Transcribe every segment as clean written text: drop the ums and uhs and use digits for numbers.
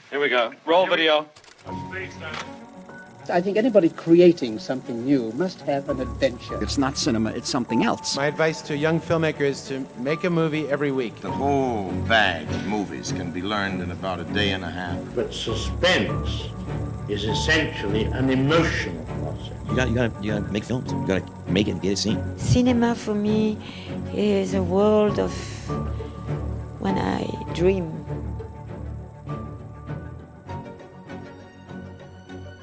Here we go. Roll video. I think anybody creating something new must have an adventure. It's not cinema, it's something else. My advice to a young filmmaker is to make a movie every week. The whole bag of movies can be learned in about a day and a half. But suspense is essentially an emotional process. You gotta make films. You gotta make it and get it seen. Cinema for me is a world of when I dream.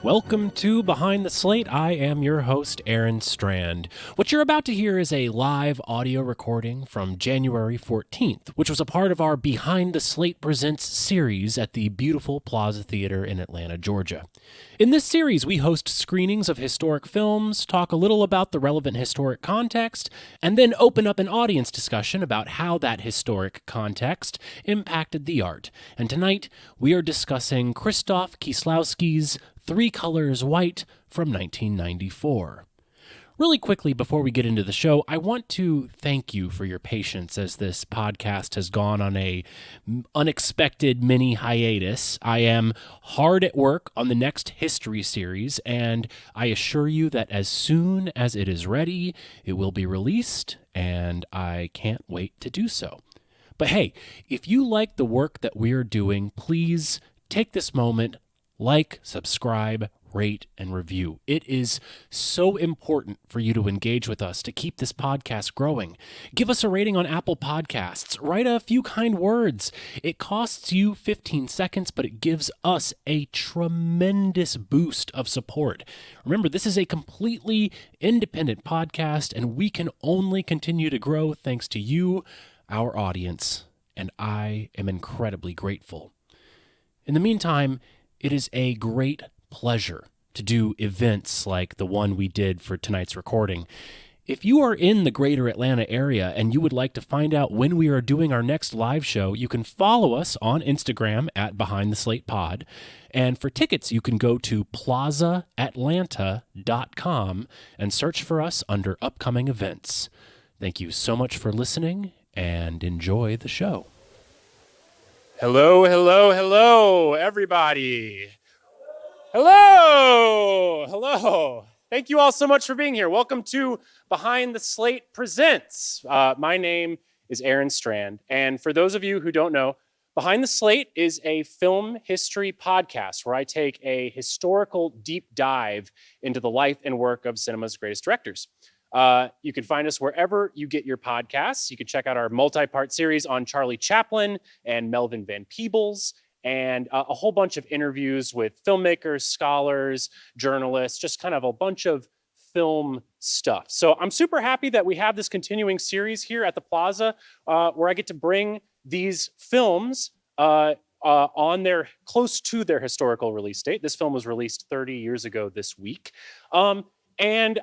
Welcome to Behind the Slate. I am your host, Aaron Strand. What you're about to hear is a live audio recording from January 14th, which was a part of our Behind the Slate Presents series at the beautiful Plaza Theatre in Atlanta, Georgia. In this series, we host screenings of historic films, talk a little about the relevant historic context, and then open up an audience discussion about how that historic context impacted the art. And tonight, we are discussing Krzysztof Kieślowski's Three Colors White from 1994. Really quickly, before we get into the show, I want to thank you for your patience as this podcast has gone on a unexpected mini hiatus. I am hard at work on the next history series, and I assure you that as soon as it is ready, it will be released, and I can't wait to do so. But hey, if you like the work that we're doing, please take this moment, like, subscribe, rate, and review. It is so important for you to engage with us to keep this podcast growing. Give us a rating on Apple Podcasts. Write a few kind words. It costs you 15 seconds, but it gives us a tremendous boost of support. Remember, this is a completely independent podcast, and we can only continue to grow thanks to you, our audience, and I am incredibly grateful. In the meantime, it is a great pleasure to do events like the one we did for tonight's recording. If you are in the greater Atlanta area and you would like to find out when we are doing our next live show, you can follow us on Instagram at Behind the Slate Pod. And for tickets, you can go to plazaatlanta.com and search for us under upcoming events. Thank you so much for listening and enjoy the show. Hello, hello, hello, everybody. Hello. Thank you all so much for being here. Welcome to Behind the Slate Presents. My name is Aaron Strand, and for those of you who don't know, Behind the Slate is a film history podcast where I take a historical deep dive into the life and work of cinema's greatest directors. You can find us wherever you get your podcasts. You can check out our multi-part series on Charlie Chaplin and Melvin Van Peebles, and a whole bunch of interviews with filmmakers, scholars, journalists, just kind of a bunch of film stuff. So I'm super happy that we have this continuing series here at the Plaza where I get to bring these films on their close to their historical release date. This film was released 30 years ago this week. And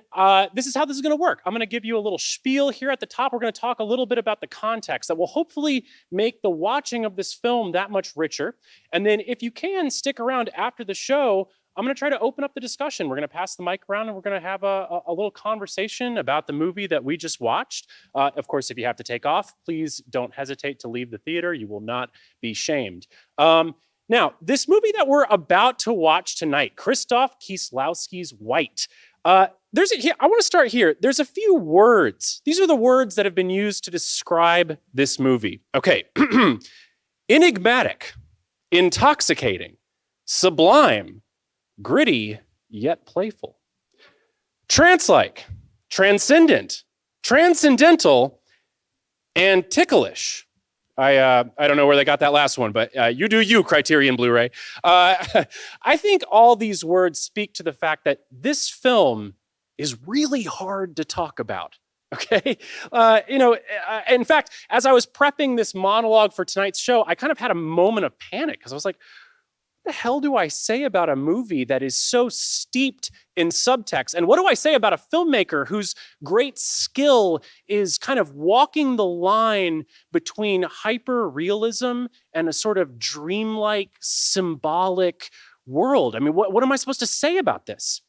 this is how this is going to work. I'm going to give you a little spiel here at the top. We're going to talk a little bit about the context that will hopefully make the watching of this film that much richer. And then if you can, stick around after the show. I'm going to try to open up the discussion. We're going to pass the mic around and we're going to have a little conversation about the movie that we just watched. Of course, if you have to take off, please don't hesitate to leave the theater. You will not be shamed. Now, this movie that we're about to watch tonight, Krzysztof Kieślowski's White. I want to start here. There's a few words. These are the words that have been used to describe this movie. Okay. Enigmatic, intoxicating, sublime, gritty, yet playful. Trance-like, transcendent, transcendental, and ticklish. I don't know where they got that last one, but you do you, Criterion Blu-ray. I think all these words speak to the fact that this film is really hard to talk about, okay? In fact, as I was prepping this monologue for tonight's show, I kind of had a moment of panic because I was like, what the hell do I say about a movie that is so steeped in subtext? And what do I say about a filmmaker whose great skill is kind of walking the line between hyper-realism and a sort of dreamlike, symbolic world? I mean, what am I supposed to say about this?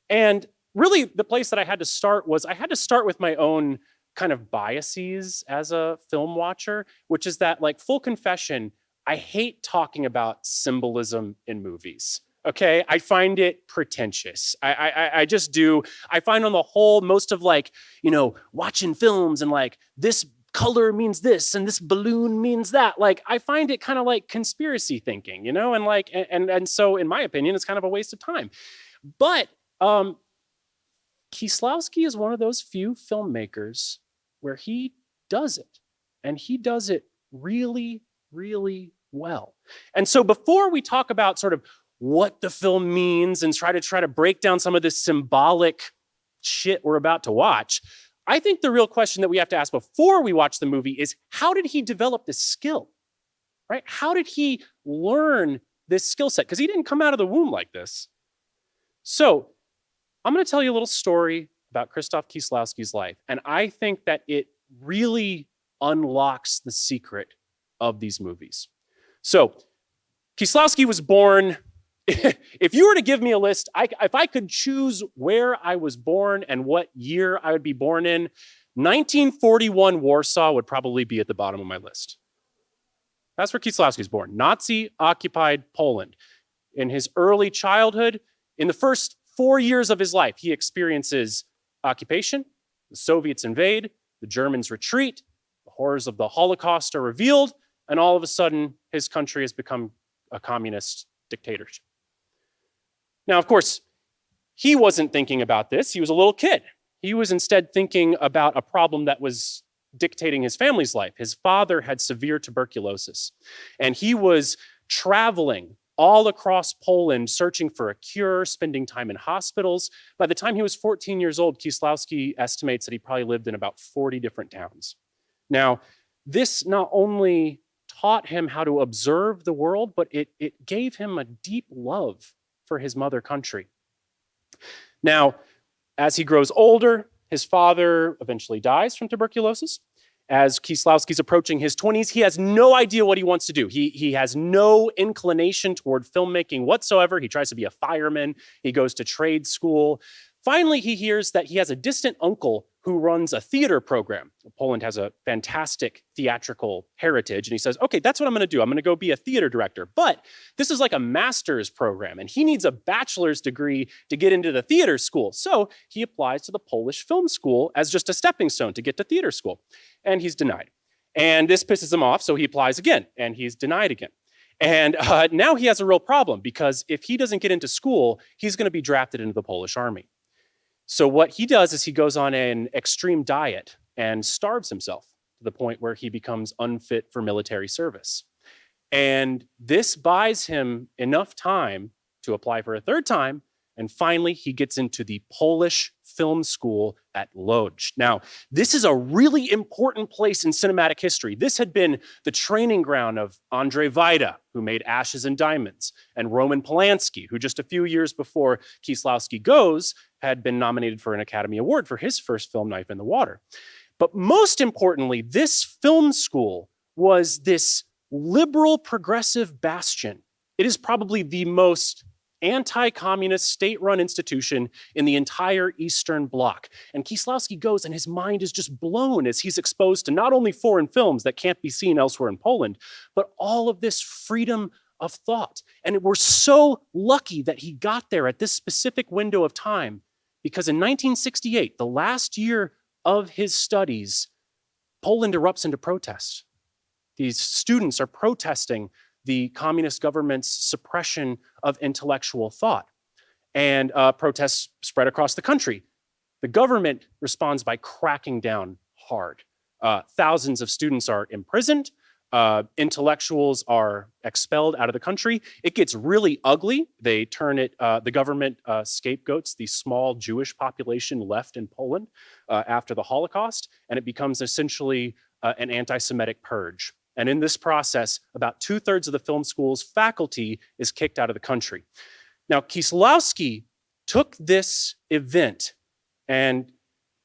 And really, the place that I had to start was I had to start with my own kind of biases as a film watcher, which is that, like, full confession, I hate talking about symbolism in movies. Okay, I find it pretentious. I just do. I find on the whole, most of like, watching films and like this color means this and this balloon means that. Like, I find it kind of like conspiracy thinking, and like, and so in my opinion, it's kind of a waste of time. But Kieślowski is one of those few filmmakers where he does it, and he does it really, really well. And so before we talk about sort of what the film means and try to break down some of this symbolic shit we're about to watch, I think the real question that we have to ask before we watch the movie is, how did he develop this skill, right? How did he learn this skill set? Because he didn't come out of the womb like this. So I'm going to tell you a little story about Krzysztof Kieślowski's life, and I think that it really unlocks the secret of these movies. So Kieślowski was born. If you were to give me a list, if I could choose where I was born and what year I would be born in, 1941 Warsaw would probably be at the bottom of my list. That's where Kieślowski was born, Nazi-occupied Poland. In his early childhood, in the first 4 years of his life, he experiences occupation, the Soviets invade, the Germans retreat, the horrors of the Holocaust are revealed, and all of a sudden, his country has become a communist dictatorship. Now, of course, he wasn't thinking about this. He was a little kid. He was instead thinking about a problem that was dictating his family's life. His father had severe tuberculosis, and he was traveling all across Poland searching for a cure, spending time in hospitals. By the time he was 14 years old, Kieślowski estimates that he probably lived in about 40 different towns. Now, this not only taught him how to observe the world, but it gave him a deep love for his mother country. Now, as he grows older, his father eventually dies from tuberculosis. As Kieślowski's approaching his 20s, he has no idea what he wants to do. He has no inclination toward filmmaking whatsoever. He tries to be a fireman. He goes to trade school. Finally, he hears that he has a distant uncle who runs a theater program. Poland has a fantastic theatrical heritage, and he says, okay, that's what I'm going to do. I'm going to go be a theater director. But this is like a master's program, and he needs a bachelor's degree to get into the theater school. So he applies to the Polish film school as just a stepping stone to get to theater school, and he's denied. And this pisses him off, so he applies again, and he's denied again. And now he has a real problem, because if he doesn't get into school, he's going to be drafted into the Polish army. So what he does is he goes on an extreme diet and starves himself to the point where he becomes unfit for military service. And this buys him enough time to apply for a third time. And finally, he gets into the Polish film school at Łódź. Now, this is a really important place in cinematic history. This had been the training ground of Andrzej Wajda, who made Ashes and Diamonds, and Roman Polanski, who just a few years before Kieślowski goes, had been nominated for an Academy Award for his first film, Knife in the Water. But most importantly, this film school was this liberal progressive bastion. It is probably the most anti-communist state-run institution in the entire Eastern Bloc. And Kieślowski goes and his mind is just blown as he's exposed to not only foreign films that can't be seen elsewhere in Poland, but all of this freedom of thought. And we're so lucky that he got there at this specific window of time, because in 1968, the last year of his studies, Poland erupts into protest. These students are protesting the communist government's suppression of intellectual thought. And protests spread across the country. The government responds by cracking down hard. Thousands of students are imprisoned. Intellectuals are expelled out of the country. It gets really ugly. They turn it, the government scapegoats the small Jewish population left in Poland after the Holocaust, and it becomes essentially an anti-Semitic purge. And in this process, about 2/3 of the film school's faculty is kicked out of the country. Now, Kieślowski took this event and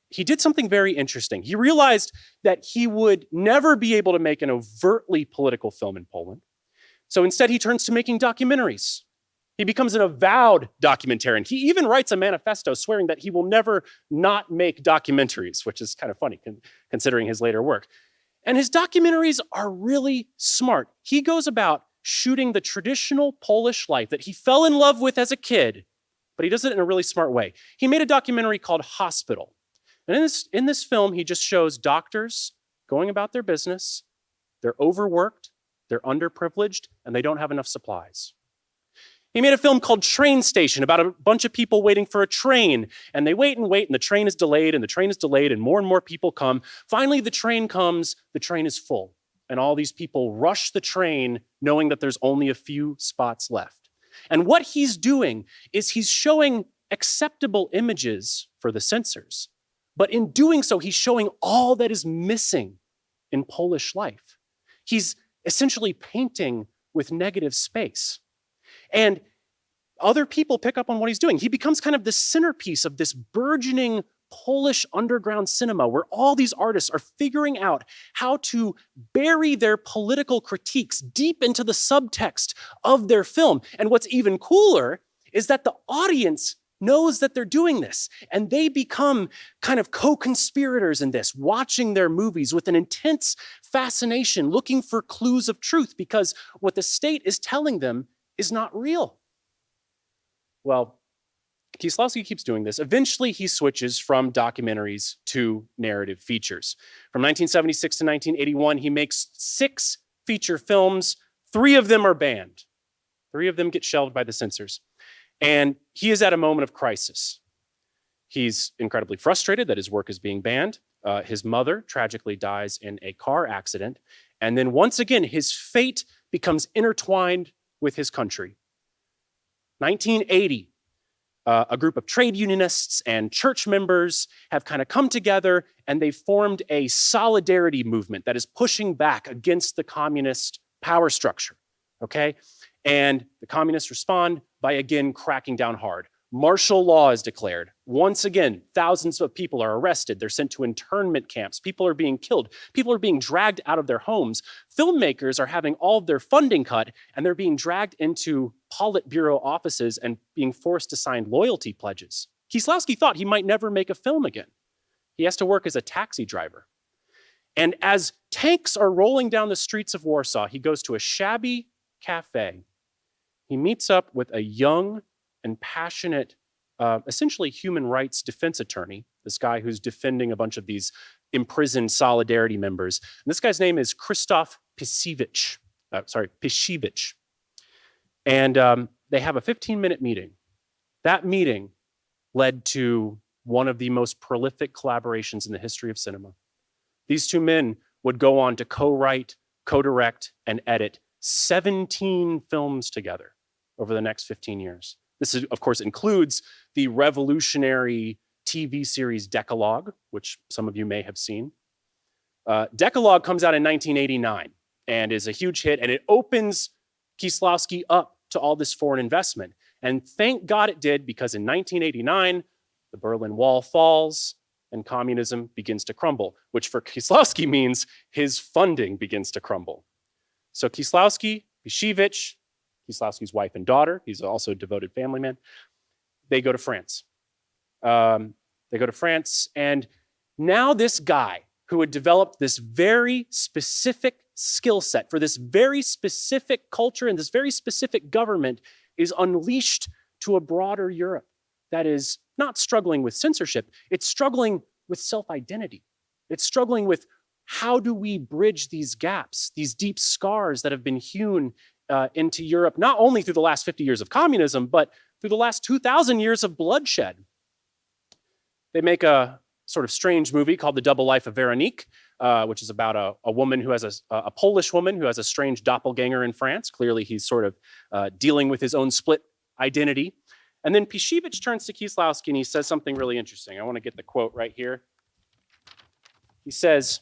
he did something very interesting. He realized that he would never be able to make an overtly political film in Poland. So instead, he turns to making documentaries. He becomes an avowed documentarian. He even writes a manifesto swearing that he will never not make documentaries, which is kind of funny considering his later work. And his documentaries are really smart. He goes about shooting the traditional Polish life that he fell in love with as a kid, but he does it in a really smart way. He made a documentary called Hospital. And in this film, he just shows doctors going about their business. They're overworked, they're underprivileged, and they don't have enough supplies. He made a film called Train Station about a bunch of people waiting for a train, and they wait, and the train is delayed, and more people come. Finally, the train comes, the train is full, and all these people rush the train knowing that there's only a few spots left. And what he's doing is he's showing acceptable images for the censors, but in doing so, he's showing all that is missing in Polish life. He's essentially painting with negative space. And other people pick up on what he's doing. He becomes kind of the centerpiece of this burgeoning Polish underground cinema where all these artists are figuring out how to bury their political critiques deep into the subtext of their film. And what's even cooler is that the audience knows that they're doing this, and they become kind of co-conspirators in this, watching their movies with an intense fascination, looking for clues of truth, because what the state is telling them is not real. Well, Kieślowski keeps doing this. Eventually, he switches from documentaries to narrative features. From 1976 to 1981, he makes 6 feature films. 3 of them are banned. 3 of them get shelved by the censors. And he is at a moment of crisis. He's incredibly frustrated that his work is being banned. His mother tragically dies in a car accident. And then once again, his fate becomes intertwined with his country. 1980, a group of trade unionists and church members have kind of come together, and they formed a solidarity movement that is pushing back against the communist power structure, okay? And the communists respond by again cracking down hard. Martial law is declared. Once again, thousands of people are arrested. They're sent to internment camps. People are being killed. People are being dragged out of their homes. Filmmakers are having all of their funding cut, and they're being dragged into Politburo offices and being forced to sign loyalty pledges. Kieślowski thought he might never make a film again. He has to work as a taxi driver. And as tanks are rolling down the streets of Warsaw, he goes to a shabby cafe. He meets up with a young and passionate, essentially human rights defense attorney, this guy who's defending a bunch of these imprisoned Solidarity members. And this guy's name is Krzysztof Kieślowski. And they have a 15-minute meeting. That meeting led to one of the most prolific collaborations in the history of cinema. These 2 men would go on to co-write, co-direct, and edit 17 films together over the next 15 years. This, of course, includes the revolutionary TV series Decalogue, which some of you may have seen. Decalogue comes out in 1989 and is a huge hit, and it opens Kieślowski up to all this foreign investment. And thank God it did, because in 1989, the Berlin Wall falls and communism begins to crumble, which for Kieślowski means his funding begins to crumble. So Kieślowski, Kieślowski, Kieślowski's wife and daughter, he's also a devoted family man, they go to France. And now this guy who had developed this very specific skill set for this very specific culture and this very specific government is unleashed to a broader Europe that is not struggling with censorship, it's struggling with self-identity. It's struggling with how do we bridge these gaps, these deep scars that have been hewn into Europe, not only through the last 50 years of communism, but through the last 2,000 years of bloodshed. They make a sort of strange movie called The Double Life of Veronique, which is about a woman who has a Polish woman who has a strange doppelganger in France. Clearly, he's sort of dealing with his own split identity. And then Kieślowski turns to Kieślowski and he says something really interesting. I want to get the quote right here. He says,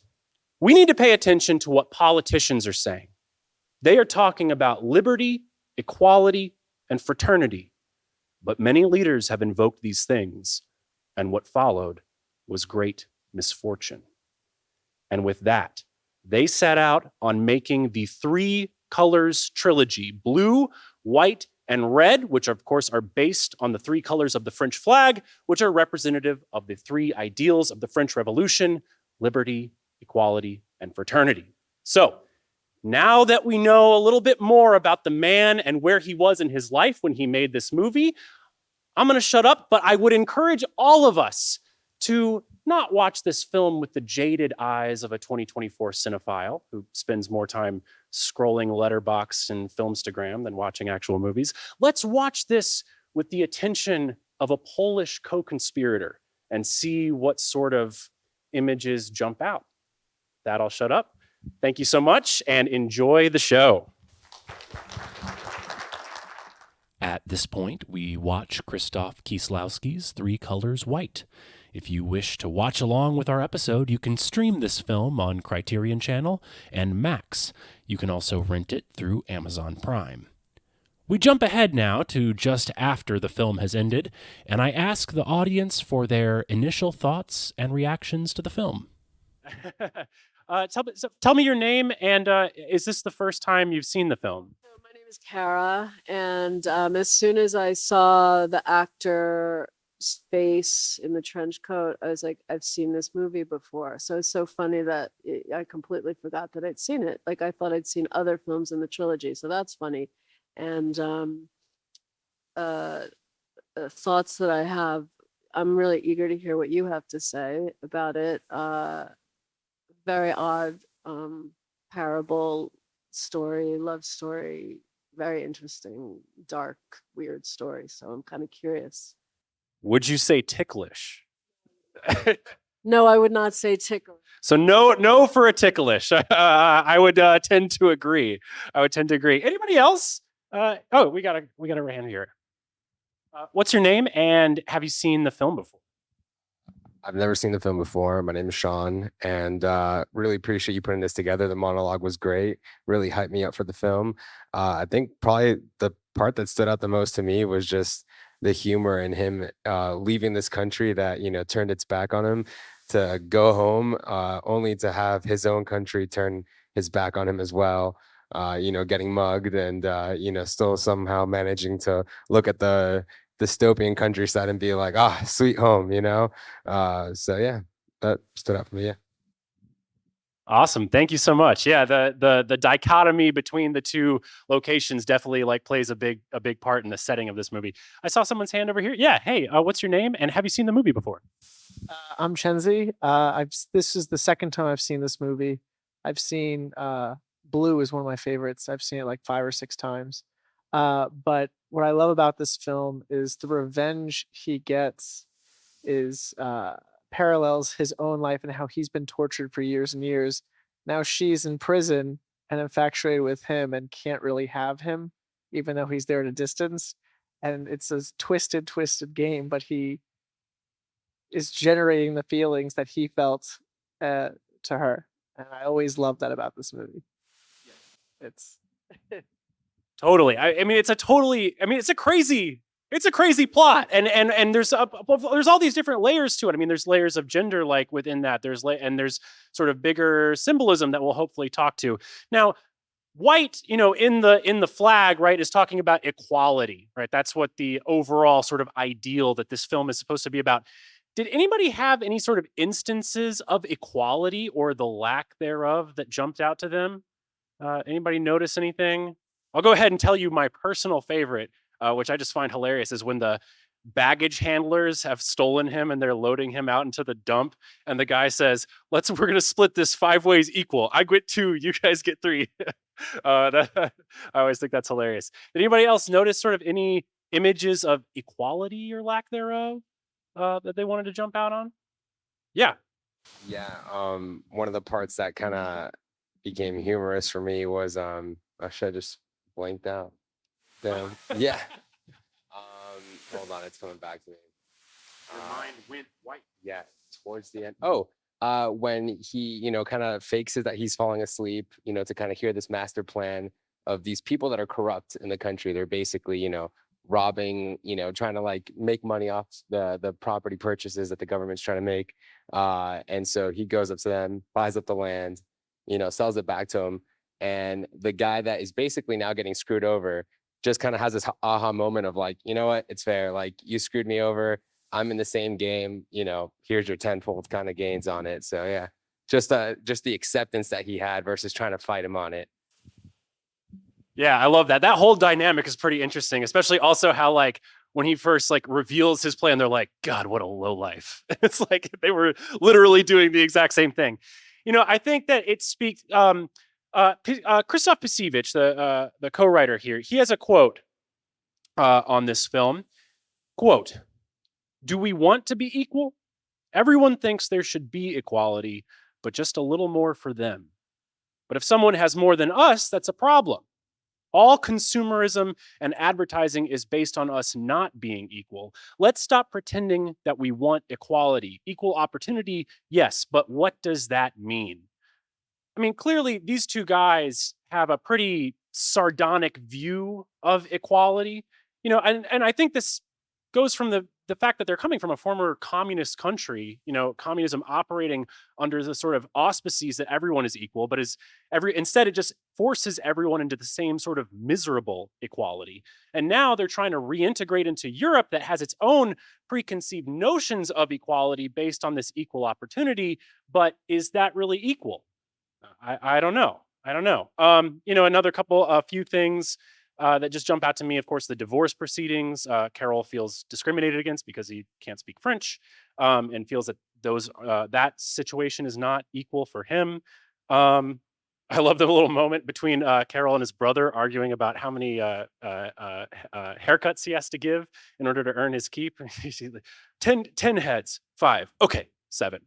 "We need to pay attention to what politicians are saying. They are talking about liberty, equality, and fraternity. But many leaders have invoked these things, and what followed was great misfortune." And with that, they set out on making the 3 colors trilogy, blue, white, and red, which of course are based on the 3 colors of the French flag, which are representative of the 3 ideals of the French Revolution: liberty, equality, and fraternity. So now that we know a little bit more about the man and where he was in his life when he made this movie, I'm going to shut up, but I would encourage all of us to not watch this film with the jaded eyes of a 2024 cinephile who spends more time scrolling Letterboxd and Filmstagram than watching actual movies. Let's watch this with the attention of a Polish co-conspirator and see what sort of images jump out. That I'll shut up. Thank you so much and enjoy the show. At this point, we watch Krzysztof Kieślowski's Three Colors White. If you wish to watch along with our episode, you can stream this film on Criterion Channel and Max. You can also rent it through Amazon Prime. We jump ahead now to just after the film has ended, and I ask the audience for their initial thoughts and reactions to the film. Tell me your name, and is this the first time you've seen the film? My name is Kara, and as soon as I saw the actor's face in the trench coat, I was like, I've seen this movie before. So it's so funny that I completely forgot that I'd seen it. Like, I thought I'd seen other films in the trilogy, so that's funny. And thoughts that I have, I'm really eager to hear what you have to say about it. Very odd parable story, love story, very interesting, dark, weird story. So I'm kind of curious. Would you say ticklish? No, I would not say ticklish. So no for a ticklish. I would tend to agree. Anybody else? We got a hand here. What's your name, and have you seen the film before? I've never seen the film before. My name is Sean, and really appreciate you putting this together. The monologue was great. Really hyped me up for the film. I think probably the part that stood out the most to me was just the humor in him leaving this country that, turned its back on him to go home, only to have his own country turn his back on him as well. Getting mugged and, still somehow managing to look at the dystopian countryside and be like, sweet home, So yeah, that stood out for me. Yeah. Awesome. Thank you so much. Yeah, the dichotomy between the two locations definitely plays a big part in the setting of this movie. I saw someone's hand over here. Yeah. Hey, what's your name, and have you seen the movie before? I'm Chenzi. This is the second time I've seen this movie. I've seen Blue is one of my favorites. I've seen it like 5 or 6 times. But what I love about this film is the revenge he gets is parallels his own life and how he's been tortured for years and years. Now she's in prison and infatuated with him and can't really have him, even though he's there at a distance. And it's a twisted game, but he is generating the feelings that he felt to her. And I always love that about this movie. It's Totally. It's a crazy plot, and there's all these different layers to it. There's layers of gender within that. There's sort of bigger symbolism that we'll hopefully talk to. Now, white, in the flag, right, is talking about equality, right? That's what the overall sort of ideal that this film is supposed to be about. Did anybody have any sort of instances of equality or the lack thereof that jumped out to them? Anybody notice anything? I'll go ahead and tell you my personal favorite, which I just find hilarious, is when the baggage handlers have stolen him and they're loading him out into the dump, and the guy says, we're going to split this 5 ways equal. I get 2, you guys get 3. I always think that's hilarious. Did anybody else notice sort of any images of equality or lack thereof that they wanted to jump out on? Yeah. Yeah. One of the parts that kind of became humorous for me was should I just blanked out? Damn. Yeah. Hold on, it's coming back to me. Your mind went white. Yeah, towards the end. When he, kind of fakes it that he's falling asleep, to kind of hear this master plan of these people that are corrupt in the country. They're basically, robbing, trying to make money off the property purchases that the government's trying to make. And so he goes up to them, buys up the land, sells it back to them. And the guy that is basically now getting screwed over just kind of has this aha moment of you know what, it's fair. You screwed me over. I'm in the same game, here's your tenfold kind of gains on it. So yeah, just the acceptance that he had versus trying to fight him on it. Yeah, I love that. That whole dynamic is pretty interesting, especially also how like when he first like reveals his plan, they're like, God, what a low life. It's like they were literally doing the exact same thing. You know, I think that it speaks. Krzysztof Kieślowski, the co-writer here, he has a quote on this film. Quote, "Do we want to be equal? Everyone thinks there should be equality, but just a little more for them. But if someone has more than us, that's a problem. All consumerism and advertising is based on us not being equal. Let's stop pretending that we want equality. Equal opportunity, yes, but what does that mean?" I mean, clearly these two guys have a pretty sardonic view of equality, you know, and I think this goes from the fact that they're coming from a former communist country, you know, communism operating under the sort of auspices that everyone is equal, but instead it just forces everyone into the same sort of miserable equality. And now they're trying to reintegrate into Europe that has its own preconceived notions of equality based on this equal opportunity. But is that really equal? I don't know. I don't know. You know, a few things that just jump out to me. Of course, the divorce proceedings. Carol feels discriminated against because he can't speak French, and feels that that situation is not equal for him. I love the little moment between Carol and his brother arguing about how many haircuts he has to give in order to earn his keep. He's like, 10 heads, 5. Okay, 7.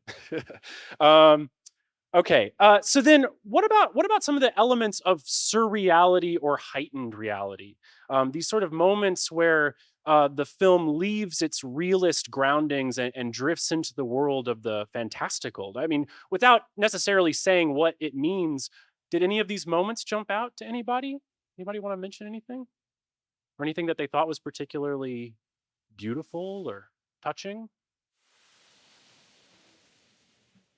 Okay. So then what about some of the elements of surreality or heightened reality? These sort of moments where the film leaves its realist groundings and drifts into the world of the fantastical. I mean, without necessarily saying what it means, did any of these moments jump out to anybody? Anybody want to mention anything? Or anything that they thought was particularly beautiful or touching?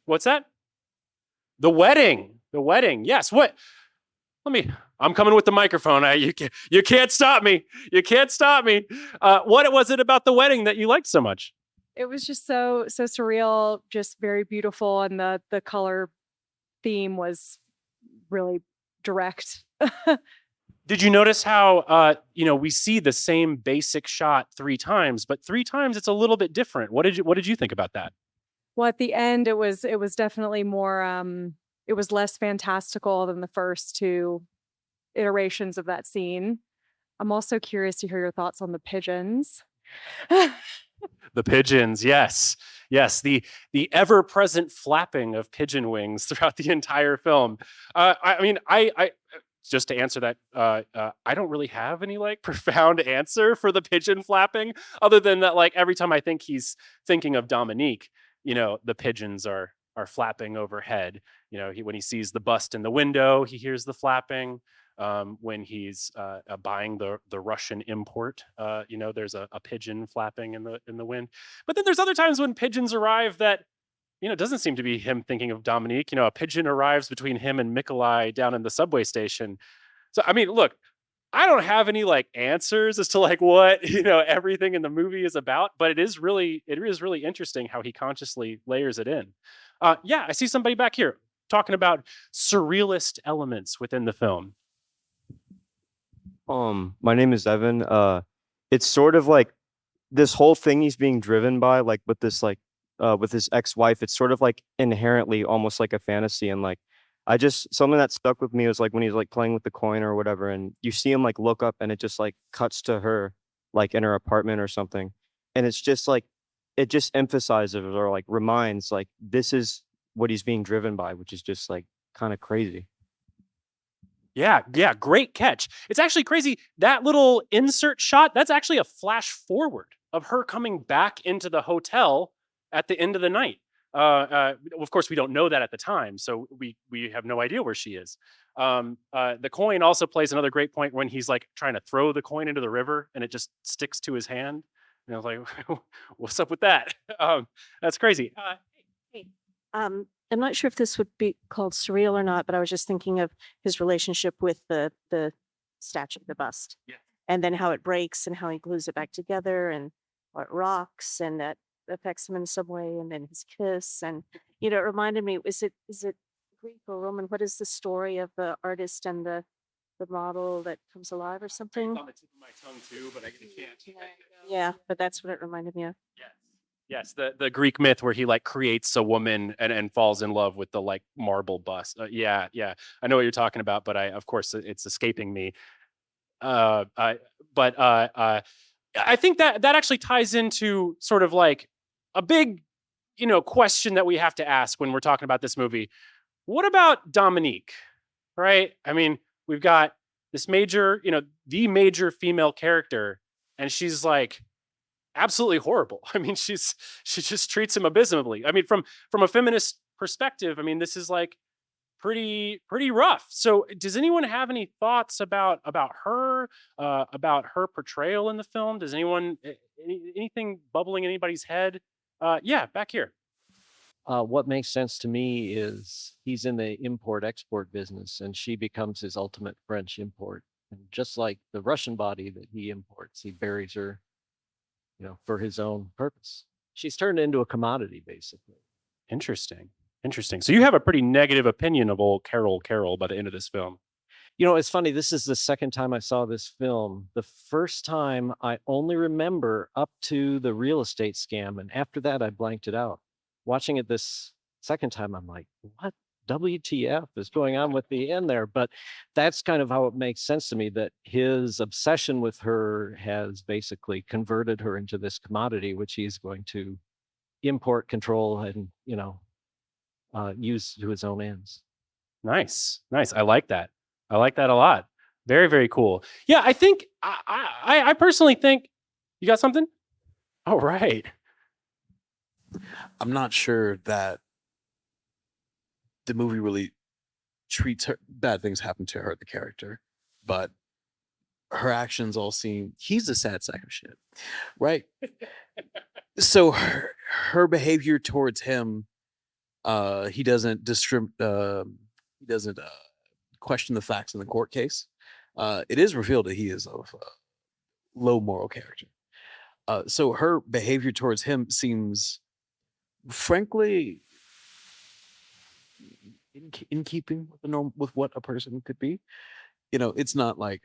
What's that? The wedding. Yes. What? I'm coming with the microphone. You can't stop me. You can't stop me. What was it about the wedding that you liked so much? It was just so surreal, just very beautiful. And the color theme was really direct. Did you notice how, we see the same basic shot 3 times, but 3 times it's a little bit different. What did you think about that? Well, at the end, it was definitely more, it was less fantastical than the first 2 iterations of that scene. I'm also curious to hear your thoughts on the pigeons. The pigeons, yes. Yes, the ever-present flapping of pigeon wings throughout the entire film. I just to answer that, I don't really have any like profound answer for the pigeon flapping, other than that, like every time I think he's thinking of Dominique, you know, the pigeons are flapping overhead. You know, when he sees the bust in the window, he hears the flapping. When he's buying the Russian import, there's a pigeon flapping in the wind. But then there's other times when pigeons arrive that, it doesn't seem to be him thinking of Dominique. A pigeon arrives between him and Mikolai down in the subway station. So, I mean, look, I don't have any like answers as to like what, everything in the movie is about, but it is really interesting how he consciously layers it in. Yeah, I see somebody back here talking about surrealist elements within the film. My name is Evan. It's sort of like this whole thing he's being driven by, like with this with his ex-wife, it's sort of like inherently almost like a fantasy. And like something that stuck with me was like when he's like playing with the coin or whatever, and you see him like look up and it just like cuts to her like in her apartment or something, and it's just like it just emphasizes or like reminds like this is what he's being driven by, which is just like kind of crazy. Yeah, great catch. It's actually crazy. That little insert shot, that's actually a flash forward of her coming back into the hotel at the end of the night. Of course, we don't know that at the time, so we have no idea where she is. The coin also plays another great point when he's like trying to throw the coin into the river and it just sticks to his hand. And I was like, what's up with that? That's crazy. Hey. I'm not sure if this would be called surreal or not, but I was just thinking of his relationship with the statue, the bust, yeah, and then how it breaks and how he glues it back together and how it rocks, and that affects him in some way, and then his kiss, and it reminded me, is it Greek or Roman? What is the story of the artist and the model that comes alive or something? It's on the tip of my tongue too, but I can't. Yeah, but that's what it reminded me of. Yes, the Greek myth where he like creates a woman and falls in love with the like marble bust. Yeah, I know what you're talking about, but of course it's escaping me. I but I think that actually ties into sort of like a big question that we have to ask when we're talking about this movie. What about Dominique? Right? I mean, we've got this major, the major female character, and she's like absolutely horrible. I mean, she just treats him abysmally. I mean, from a feminist perspective, I mean, this is like pretty rough. So, does anyone have any thoughts about her portrayal in the film? Does anyone anything bubbling in anybody's head? Yeah, back here. What makes sense to me is he's in the import-export business, and she becomes his ultimate French import. And just like the Russian body that he imports, he buries her, for his own purpose. She's turned into a commodity, basically. Interesting. So you have a pretty negative opinion of old Carol by the end of this film. It's funny. This is the second time I saw this film. The first time I only remember up to the real estate scam, and after that I blanked it out. Watching it this second time, I'm like, what WTF is going on with the end there? But that's kind of how it makes sense to me, that his obsession with her has basically converted her into this commodity, which he's going to import, control, and use to his own ends. Nice. I like that a lot. Very, very cool. Yeah, I think I personally think you got something. All right. I'm not sure that the movie really treats her, bad things happen to her, the character, but her actions all seem, he's a sad sack of shit, right? So her behavior towards him, he doesn't question the facts in the court case. It is revealed that he is of low moral character. So her behavior towards him seems, frankly, in keeping with the norm, with what a person could be. It's not like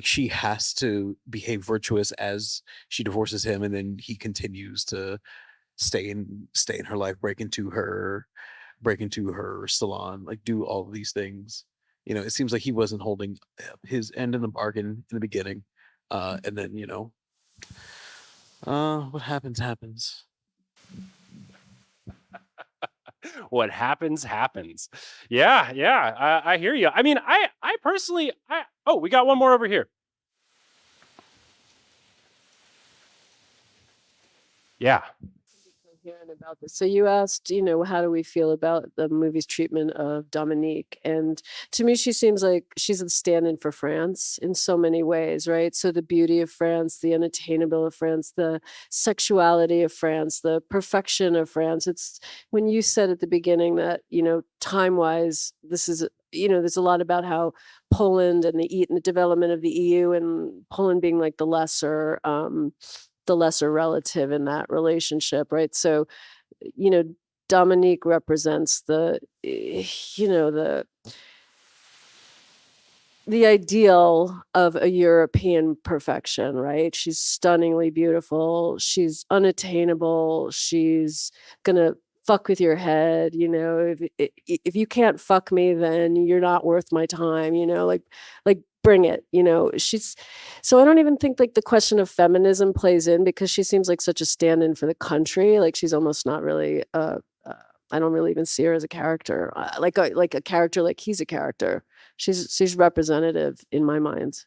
she has to behave virtuous as she divorces him, and then he continues to stay in her life, break into her salon, like do all of these things. It seems like he wasn't holding his end in the bargain in the beginning, and then what happens. What happens. Yeah. I hear you. I mean, I personally, we got one more over here. Yeah. Hearing about this. So you asked, how do we feel about the movie's treatment of Dominique? And to me, she seems like she's a stand-in for France in so many ways, right? So the beauty of France, the unattainable of France, the sexuality of France, the perfection of France. It's when you said at the beginning that, time-wise, this is, there's a lot about how Poland and the development of the EU, and Poland being like the lesser relative in that relationship, right? So, Dominique represents the ideal of a European perfection, right? She's stunningly beautiful. She's unattainable. She's gonna fuck with your head. If you can't fuck me, then you're not worth my time. Like bring it. So I don't even think like the question of feminism plays in, because she seems like such a stand-in for the country. Like she's almost not really I don't really even see her as a character, like a character, like he's a character. She's representative in my mind.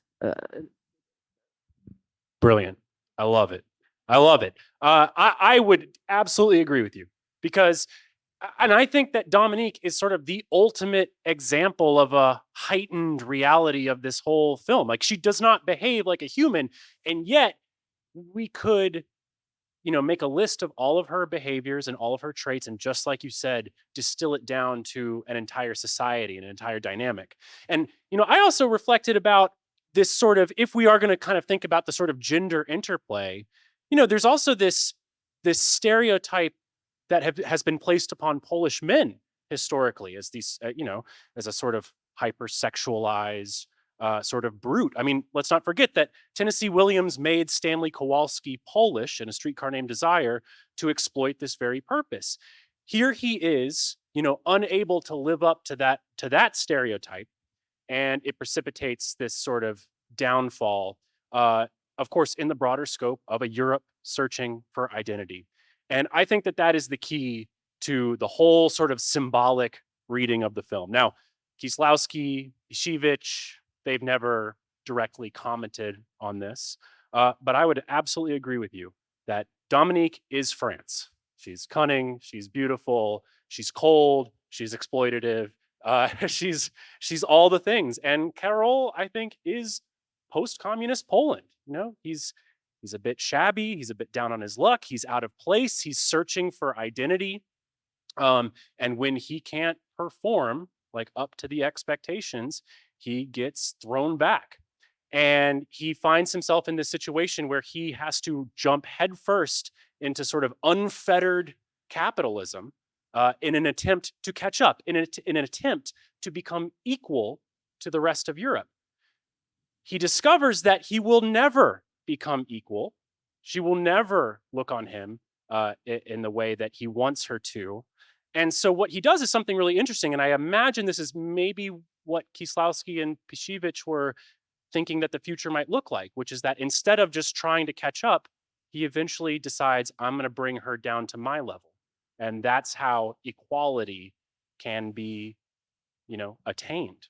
Brilliant. I love it. I would absolutely agree with you, because and I think that Dominique is sort of the ultimate example of a heightened reality of this whole film. Like, she does not behave like a human, and yet we could, make a list of all of her behaviors and all of her traits, and just like you said, distill it down to an entire society, an entire dynamic. And, I also reflected about this sort of, if we are going to kind of think about the sort of gender interplay, there's also this stereotype that has been placed upon Polish men historically as these, as a sort of hypersexualized sort of brute. I mean, let's not forget that Tennessee Williams made Stanley Kowalski Polish in A Streetcar Named Desire to exploit this very purpose. Here he is, unable to live up to that stereotype, and it precipitates this sort of downfall, of course, in the broader scope of a Europe searching for identity. And I think that is the key to the whole sort of symbolic reading of the film. Now, Kieślowski, Kieślowski, they've never directly commented on this, but I would absolutely agree with you that Dominique is France. She's cunning, she's beautiful, she's cold, she's exploitative, she's all the things. And Karol, I think, is post-communist Poland. He's a bit shabby, he's a bit down on his luck, he's out of place, he's searching for identity. And when he can't perform like up to the expectations, he gets thrown back. And he finds himself in this situation where he has to jump headfirst into sort of unfettered capitalism in an attempt to catch up, in an attempt to become equal to the rest of Europe. He discovers that he will never become equal. She will never look on him in the way that he wants her to. And so what he does is something really interesting. And I imagine this is maybe what Kieślowski and Kieślowski were thinking that the future might look like, which is that instead of just trying to catch up, he eventually decides, I'm going to bring her down to my level. And that's how equality can be, attained,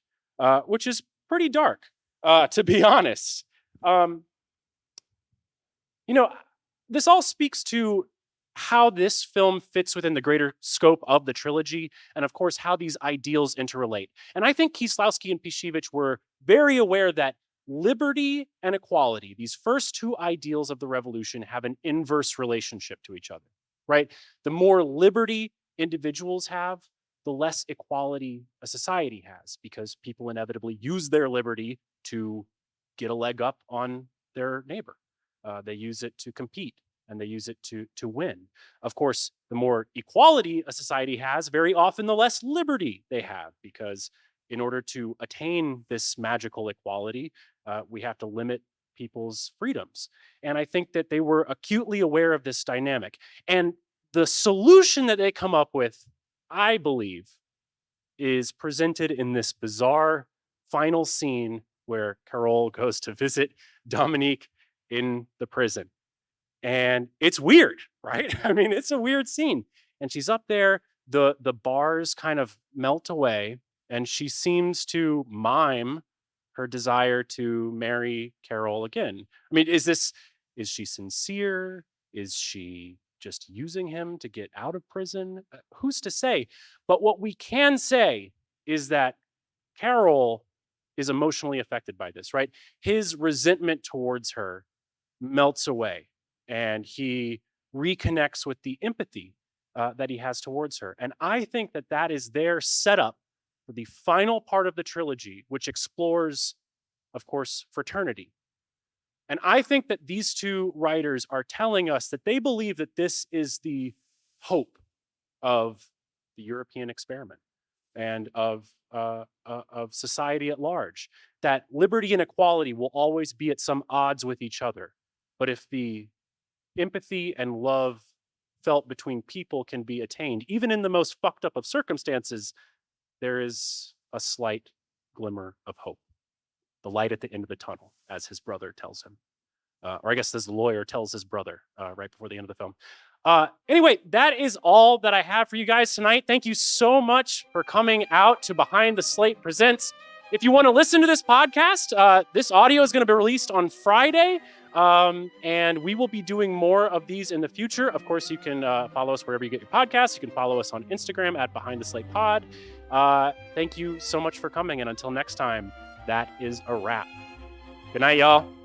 which is pretty dark, to be honest. This all speaks to how this film fits within the greater scope of the trilogy, and of course, how these ideals interrelate. And I think Kieślowski and Kieślowski were very aware that liberty and equality, these first two ideals of the revolution, have an inverse relationship to each other, right? The more liberty individuals have, the less equality a society has, because people inevitably use their liberty to get a leg up on their neighbor. They use it to compete, and they use it to win. Of course, the more equality a society has, very often the less liberty they have, because in order to attain this magical equality, we have to limit people's freedoms. And I think that they were acutely aware of this dynamic. And the solution that they come up with, I believe, is presented in this bizarre final scene where Karol goes to visit Dominique in the prison. And it's weird, right? I mean, it's a weird scene. And she's up there, the bars kind of melt away, and she seems to mime her desire to marry Karol again. I mean, is she sincere? Is she just using him to get out of prison? Who's to say? But what we can say is that Karol is emotionally affected by this, right? His resentment towards her melts away, and he reconnects with the empathy that he has towards her. And I think that is their setup for the final part of the trilogy, which explores, of course, fraternity. And I think that these two writers are telling us that they believe that this is the hope of the European experiment and of society at large, that liberty and equality will always be at some odds with each other. But if the empathy and love felt between people can be attained, even in the most fucked up of circumstances, there is a slight glimmer of hope. The light at the end of the tunnel, as his brother tells him. Or I guess as the lawyer tells his brother right before the end of the film. Anyway, that is all that I have for you guys tonight. Thank you so much for coming out to Behind the Slate Presents. If you want to listen to this podcast, this audio is going to be released on Friday. And we will be doing more of these in the future. Of course, you can follow us wherever you get your podcasts. You can follow us on Instagram at Behind the Slate Pod. Thank you so much for coming. And until next time, that is a wrap. Good night, y'all.